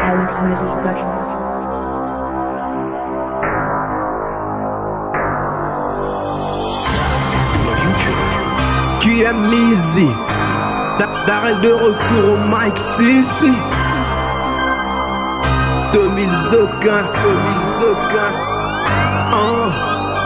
Alex Music Production. QM Easy, Darrell de retour au mic, si 2000 aucun.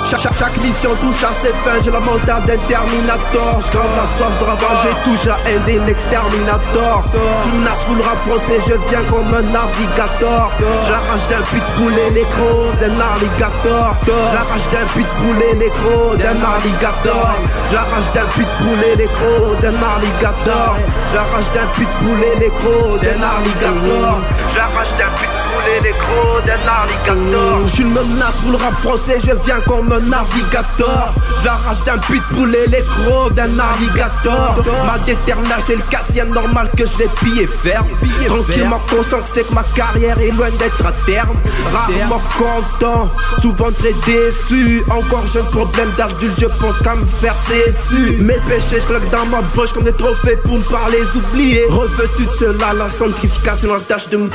Chaque mission touche à ses fins, j'ai la mentale d'un Terminator. J'grave la soif de ravager, touche la haine d'un exterminator. Je menace pour le rap français, je viens comme un navigateur. J'arrache d'un pitbull et l'écran d'un alligator. J'arrache d'un pitbull et l'écran d'un alligator. J'arrache d'un pitbull et l'écran d'un alligator. J'arrache d'un pitbull et l'écran d'un alligator. J'arrache d'un pitbull et l'écran d'un alligator. J'suis une menace pour le rap français, je viens comme un navigateur. J'arrache d'un pitbull et l'écran d'un alligator. Ma détermination c'est le Cassien, normal que je l'ai pillé ferme. Tranquillement conscient que c'est que ma carrière est loin d'être à terme. Rarement content, souvent très déçu. Encore j'ai un problème d'adulte, je pense qu'à me faire cessu. Mes péchés je claque dans ma poche comme des trophées pour ne pas les oublier. Revêtu de cela, la centrification la tâche de me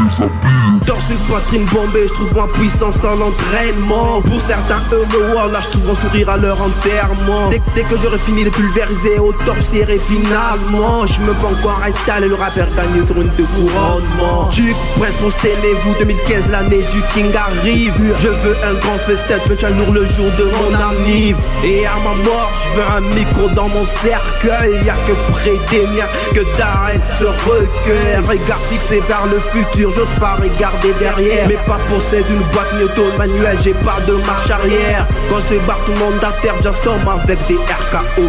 torse une poitrine bombée, je trouve ma puissance en entraînement. Pour certains eux me voient, là je trouve un sourire à leur enterrement. Dès que j'aurai fini de pulvériser au top serré finalement, je me peux encore installer le rappeur gagné sur une de couronnement. Tu presse pour vous 2015 l'année du King arrive. Je veux un grand festin, punch à lourd le jour de mon anniv. Et à ma mort, je veux un micro dans mon cercueil. Y'a que près des miens que Darrell se recueille. Regard fixé vers le futur, j'ose pas regarder derrière. Mais pas possède une boîte Newton manuelle, j'ai pas de marche arrière. Quand je débarque tout le monde à terre, j'assomme avec des RKO.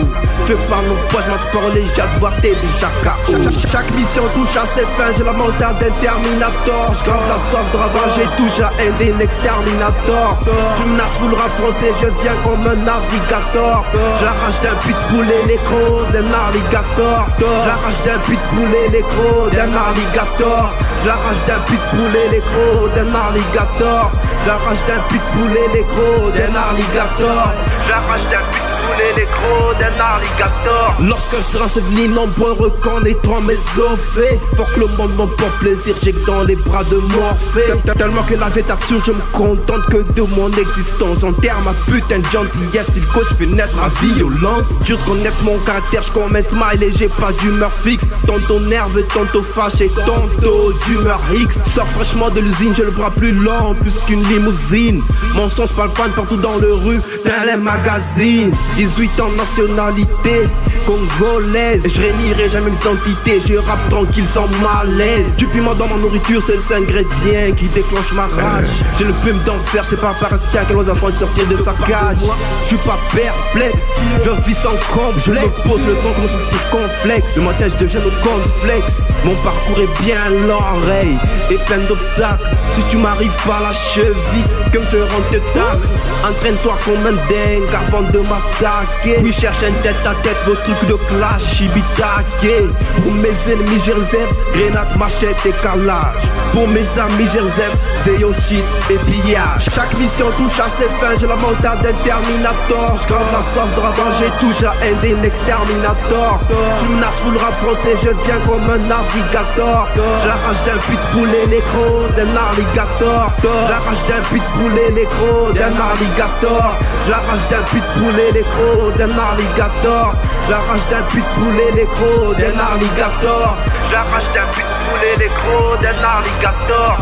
Je fais pas mon poids, je m'attends par les jets de voir t'es déjà KO. Chaque mission touche à ses fins, j'ai la mentale d'un Terminator. J'grave la soif de ravager, touche à haine d'un exterminator. Je menace pour le rap français, je viens comme un navigateur. J'arrache d'un pitbull et l'écran d'un alligator. J'arrache d'un pitbull et l'écran d'un alligator. J'arrache d'un pitbull et l'écran d'un alligator. J'arrache d'un pitbull et l'écran d'un alligator. J'arrache d'un pitbull et l'écran d'un alligator. Lorsque je serai enseveli, nombreux reconnaîtront mes offres. Faut que le monde m'en porte plaisir, j'ai que dans les bras de Morphée. Tellement que la vie est absurde, je me contente que de mon existence. En termes ma putain de gentillesse, il coach fait naître ma violence. Dur de connaître mon caractère, je commets smile et j'ai pas d'humeur fixe. Tantôt nerveux, tantôt fâché, tantôt d'humeur X. Sors fraîchement de l'usine, j'ai le bras plus lent, plus qu'une limousine. Mon son se parle pas partout dans le rue, dans les magazines. 18 ans nationalité congolaise. Je rénierai jamais l'identité, je rappe tranquille sans malaise. Du piment dans ma nourriture, c'est le seul ingrédient qui déclenche ma rage. J'ai le plume d'enfer, c'est pas par tiens que nos enfants de sortir de sa cage. Je suis pas perplexe, je vis sans complexe. Je me pose le temps comme ça circonflexe. Le montage de jeune au complexe. Mon parcours est bien l'oreille et plein d'obstacles. Si tu m'arrives par la cheville, que me feront tes tacles. Entraîne-toi comme un dingue avant de m'attaquer. Puis cherche un tête à tête, vos trucs de clash, shibitake. Pour mes ennemis je réserve grenade, machette et calage. Pour mes amis je réserve zéo shit et pillage. Chaque mission touche à ses fins, j'ai la mentale d'un Terminator. J'grave la soif de ravager, touche à haine d'un exterminator. Je menace pour le rap français, je viens comme un navigateur. J'arrache d'un pitbull et l'écran d'un alligator. J'arrache d'un pitbull et l'écran d'un alligator. J'arrache d'un pitbull et l'écran d'un alligator. J'arrache d'un pitbull et l'écran d'un alligator. J'arrache d'un pitbull et l'écran d'un alligator.